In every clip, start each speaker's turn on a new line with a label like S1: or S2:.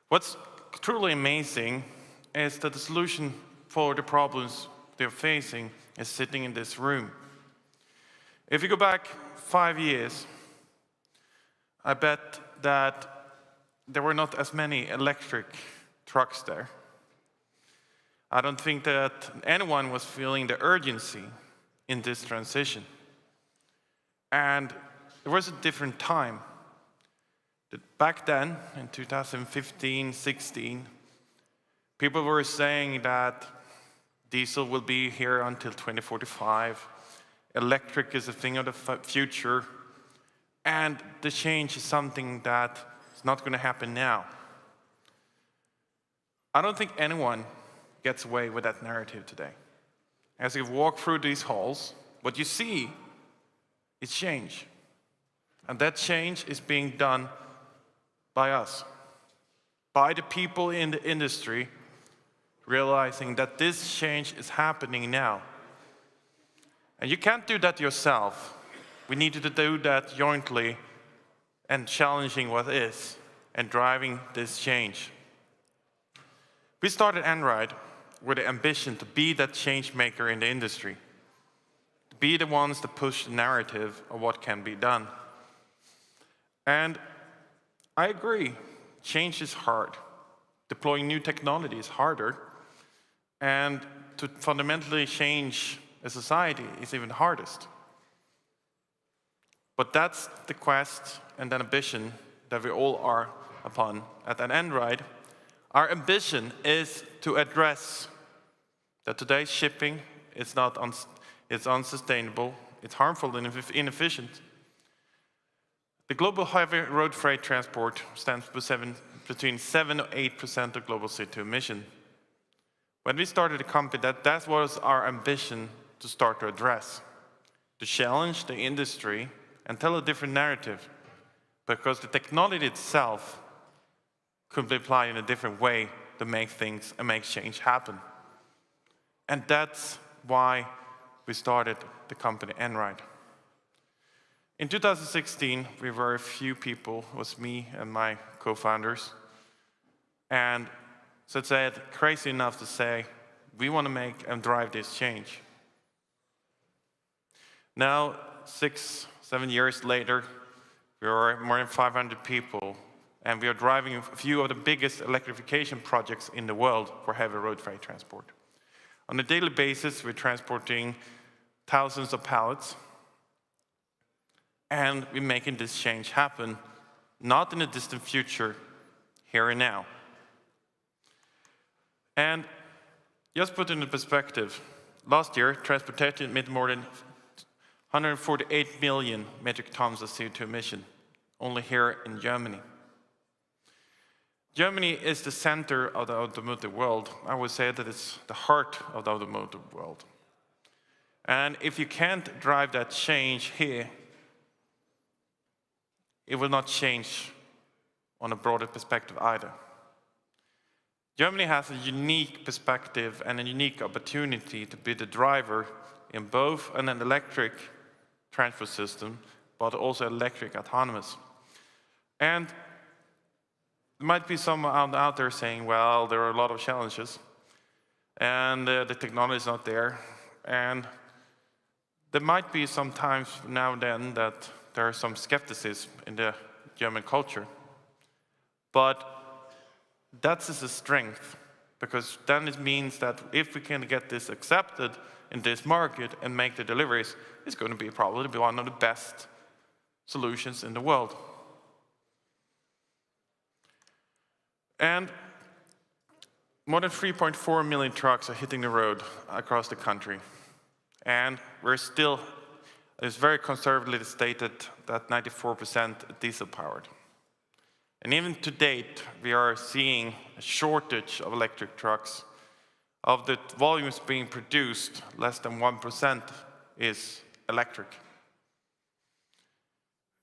S1: What's truly amazing is that the solution for the problems they're facing is sitting in this room. If you go back 5 years, I bet that there were not as many electric trucks there. I don't think that anyone was feeling the urgency in this transition. And it was a different time. Back then, in 2015, 16, people were saying that diesel will be here until 2045. Electric is a thing of the future. And the change is something that is not going to happen now. I don't think anyone gets away with that narrative today. As you walk through these halls, what you see is change. And that change is being done by us, by the people in the industry, realizing that this change is happening now. And you can't do that yourself. We need to do that jointly and challenging what is and driving this change. We started Einride with the ambition to be that change maker in the industry, to be the ones that push the narrative of what can be done. And I agree, change is hard. Deploying new technology is harder, and to fundamentally change a society is even hardest. But that's the quest and the ambition that we all are upon at Einride. Our ambition is to address that today's shipping is it's unsustainable, it's harmful and inefficient. The global heavy road freight transport stands for between 7 to 8% of global CO2 emission. When we started the company, that was our ambition to start to address, to challenge the industry and tell a different narrative, because the technology itself could be applied in a different way to make things and make change happen. And that's why we started the company Einride. In 2016, we were a few people, it was me and my co-founders. And so it's crazy enough to say, we want to make and drive this change. Now, 6-7 years later, we are more than 500 people, and we are driving a few of the biggest electrification projects in the world for heavy road freight transport. On a daily basis, we're transporting thousands of pallets, and we're making this change happen, not in a distant future, here and now. And just put into perspective, last year, transportation emitted more than 148 million metric tons of CO2 emission, only here in Germany. Germany is the center of the automotive world. I would say that it's the heart of the automotive world. And if you can't drive that change here, it will not change on a broader perspective either. Germany has a unique perspective and a unique opportunity to be the driver in both an electric transport system, but also electric autonomous. And there might be someone out there saying, well, there are a lot of challenges, and the technology is not there. And there might be some times now and then that there is some skepticism in the German culture. But that's a strength, because then it means that if we can get this accepted in this market and make the deliveries, it's going to be probably one of the best solutions in the world. And more than 3.4 million trucks are hitting the road across the country. And we're still, it's very conservatively stated that 94% diesel powered. And even to date, we are seeing a shortage of electric trucks. Of the volumes being produced, less than 1% is electric.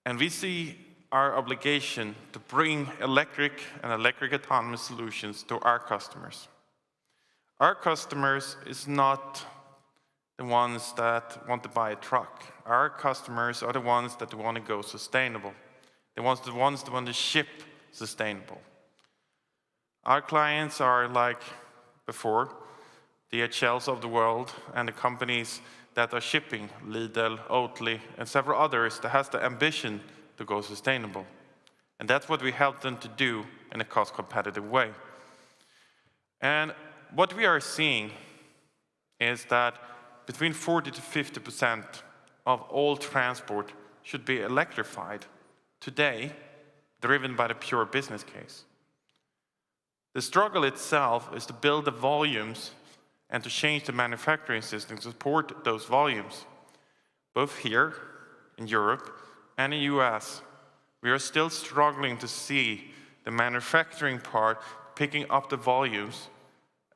S1: And we see our obligation to bring electric and electric autonomous solutions to our customers. Our customers is not the ones that want to buy a truck. Our customers are the ones that want to go sustainable. The ones that want to ship sustainable. Our clients are like before, the DHLs of the world and the companies that are shipping, Lidl, Oatly, and several others that has the ambition to go sustainable. And that's what we help them to do in a cost-competitive way. And what we are seeing is that between 40 to 50% of all transport should be electrified today, driven by the pure business case. The struggle itself is to build the volumes and to change the manufacturing system to support those volumes. Both here in Europe and in the US, we are still struggling to see the manufacturing part picking up the volumes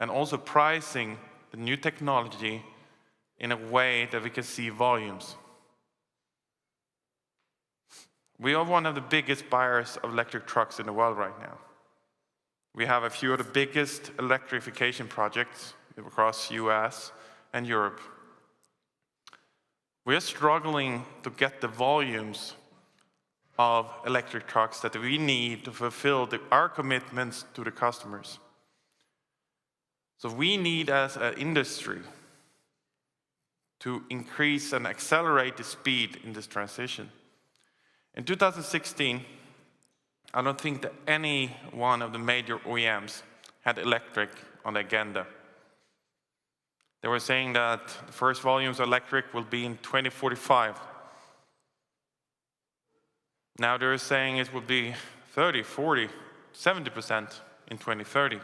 S1: and also pricing the new technology in a way that we can see volumes. We are one of the biggest buyers of electric trucks in the world right now. We have a few of the biggest electrification projects across US and Europe. We are struggling to get the volumes of electric trucks that we need to fulfill our commitments to the customers. So we need, as an industry, to increase and accelerate the speed in this transition. In 2016, I don't think that any one of the major OEMs had electric on the agenda. They were saying that the first volumes of electric will be in 2045. Now they're saying it will be 30, 40, 70% in 2030.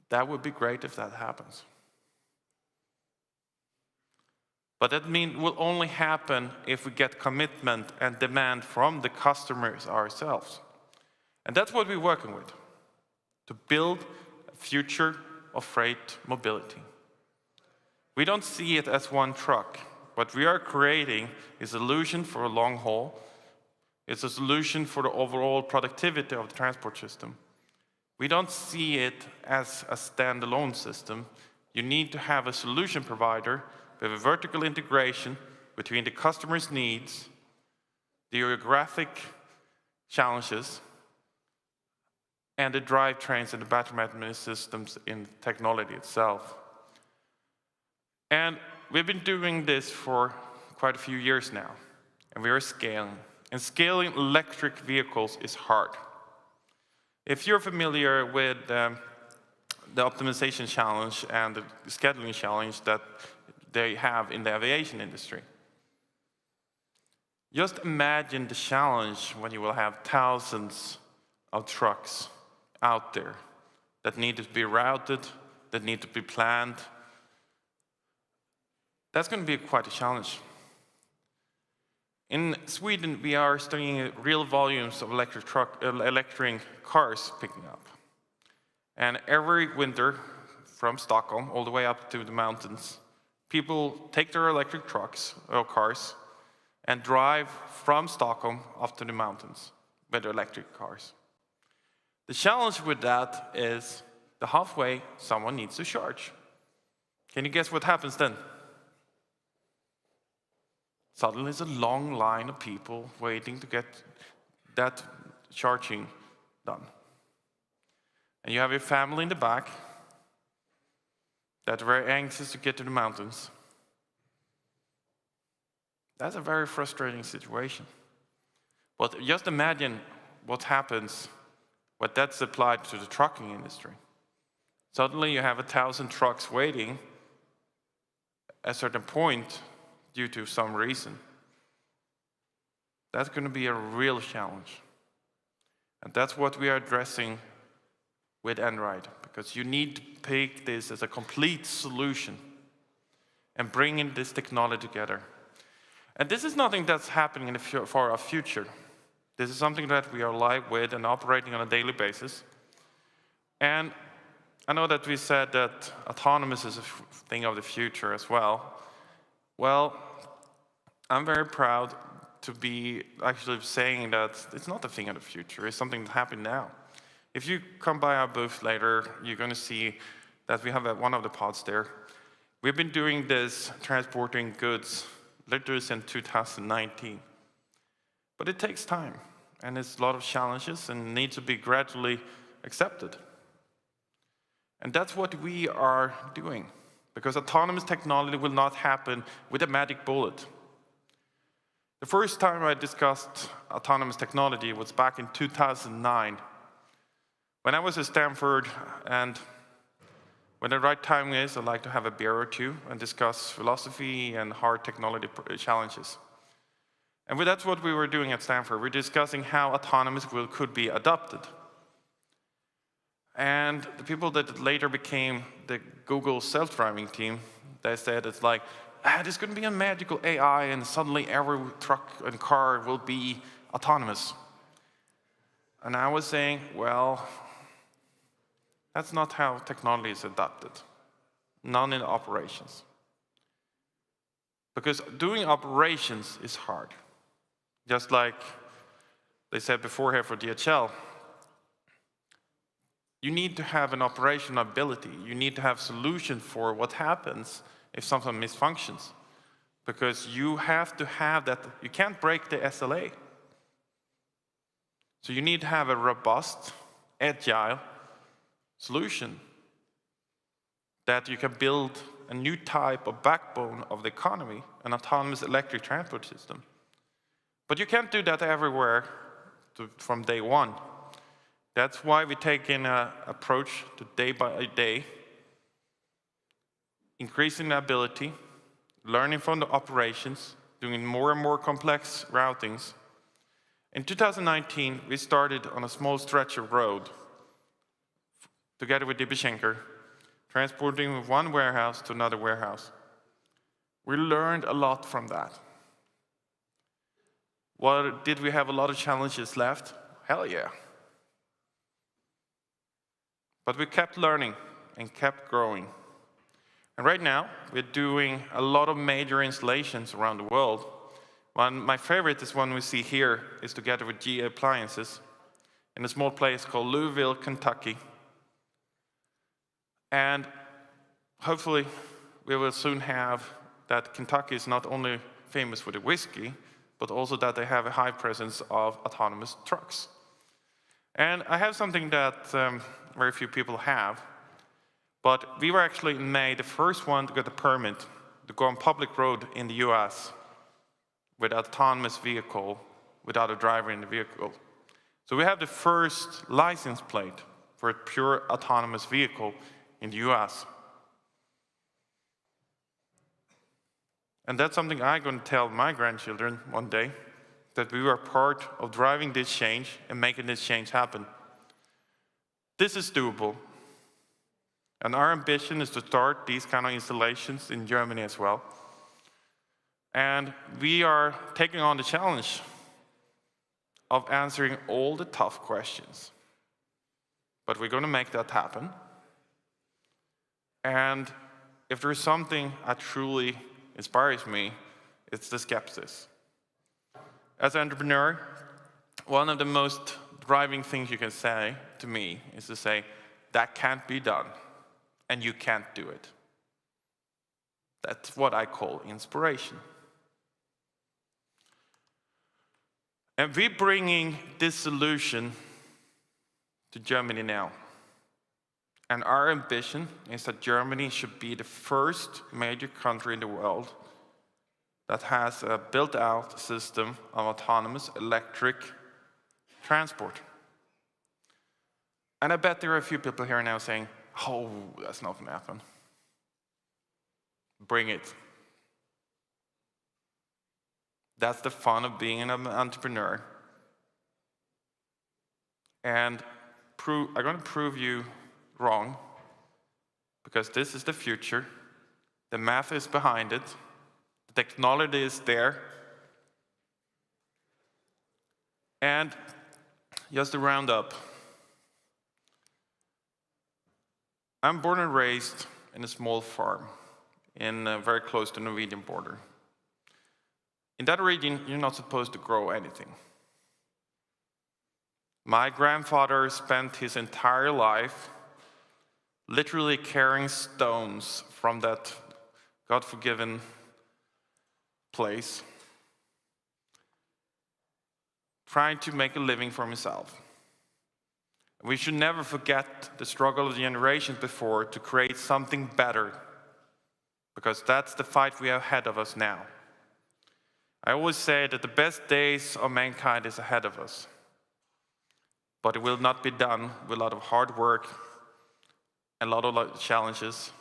S1: That would be great if that happens. But that will only happen if we get commitment and demand from the customers ourselves. And that's what we're working with, to build a future of freight mobility. We don't see it as one truck. What we are creating is a solution for a long haul. It's a solution for the overall productivity of the transport system. We don't see it as a standalone system. You need to have a solution provider with a vertical integration between the customer's needs, the geographic challenges, and the drivetrains and the battery management systems in technology itself. And we've been doing this for quite a few years now, and we are scaling. And scaling electric vehicles is hard. If you're familiar with the optimization challenge and the scheduling challenge that they have in the aviation industry, just imagine the challenge when you will have thousands of trucks out there that need to be routed, that need to be planned. That's going to be quite a challenge. In Sweden, we are studying real volumes of electric cars picking up. And every winter, from Stockholm all the way up to the mountains, people take their electric trucks or cars and drive from Stockholm up to the mountains with their electric cars. The challenge with that is the halfway someone needs to charge. Can you guess what happens then? Suddenly there's a long line of people waiting to get that charging done. And you have your family in the back that are very anxious to get to the mountains. That's a very frustrating situation. But just imagine what happens when that's applied to the trucking industry. Suddenly you have 1,000 trucks waiting at a certain point due to some reason. That's going to be a real challenge. And that's what we are addressing with Einride, because you need to take this as a complete solution and bring in this technology together. And this is nothing that's happening in the far future. This is something that we are live with and operating on a daily basis. And I know that we said that autonomous is a thing of the future as well. Well, I'm very proud to be actually saying that it's not a thing of the future, it's something that happened now. If you come by our booth later, you're going to see that we have one of the pods there. We've been doing this, transporting goods, literally since 2019. But it takes time, and it's a lot of challenges and need to be gradually accepted. And that's what we are doing, because autonomous technology will not happen with a magic bullet. The first time I discussed autonomous technology was back in 2009, when I was at Stanford, and when the right time is, I'd like to have a beer or two and discuss philosophy and hard technology challenges. And that's what we were doing at Stanford. We're discussing how autonomous could be adopted. And the people that later became the Google self-driving team, they said it's like, there's going to be a magical AI and suddenly every truck and car will be autonomous. And I was saying, well, that's not how technology is adopted. None in operations. Because doing operations is hard. Just like they said before here for DHL, you need to have an operational ability. You need to have solution for what happens if something misfunctions. Because you have to have that, you can't break the SLA. So you need to have a robust, agile solution that you can build a new type of backbone of the economy, an autonomous electric transport system. But you can't do that everywhere from day one. That's why we take in an approach to day by day, increasing the ability, learning from the operations, doing more and more complex routings. In 2019, we started on a small stretch of road, together with DB Schenker, transporting from one warehouse to another warehouse. We learned a lot from that. Well, did we have a lot of challenges left? Hell yeah. But we kept learning and kept growing. And right now, we're doing a lot of major installations around the world. My favorite is one we see here, is together with GE Appliances in a small place called Louisville, Kentucky. And hopefully, we will soon have that Kentucky is not only famous for the whiskey, but also that they have a high presence of autonomous trucks. And I have something that very few people have, but we were actually in May the first one to get a permit to go on public road in the US with an autonomous vehicle without a driver in the vehicle. So we have the first license plate for a pure autonomous vehicle in the US. And that's something I'm going to tell my grandchildren one day, that we were part of driving this change and making this change happen. This is doable. And our ambition is to start these kind of installations in Germany as well. And we are taking on the challenge of answering all the tough questions. But we're going to make that happen. And if there is something that truly inspires me, it's the skepsis. As an entrepreneur, one of the most driving things you can say to me is to say, that can't be done, and you can't do it. That's what I call inspiration. And we're bringing this solution to Germany now. And our ambition is that Germany should be the first major country in the world that has a built-out system of autonomous electric transport. And I bet there are a few people here now saying, oh, that's not going to happen. Bring it. That's the fun of being an entrepreneur. And I'm going to prove you wrong, because this is the future. The math is behind it. The technology is there. And just to round up, I'm born and raised in a small farm very close to the Norwegian border. In that region, you're not supposed to grow anything. My grandfather spent his entire life literally carrying stones from that God-forgiven place trying to make a living for himself. We should never forget the struggle of the generations before to create something better, because that's the fight we have ahead of us now. I always say that the best days of mankind is ahead of us, but it will not be done with a lot of hard work and a lot of challenges.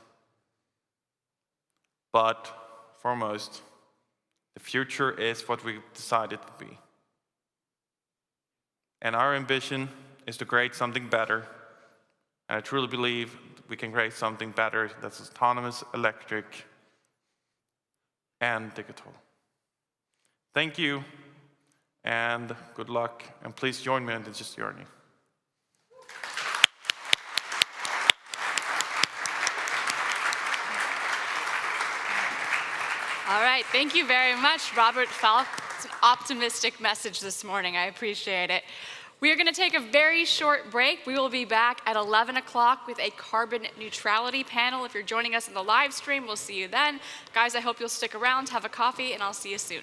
S1: But foremost, the future is what we decided to be. And our ambition is to create something better. And I truly believe we can create something better that's autonomous, electric, and digital. Thank you, and good luck, and please join me on this journey.
S2: All right, thank you very much, Robert Falck. It's an optimistic message this morning. I appreciate it. We are going to take a very short break. We will be back at 11 o'clock with a carbon neutrality panel. If you're joining us in the live stream, we'll see you then. Guys, I hope you'll stick around, have a coffee, and I'll see you soon.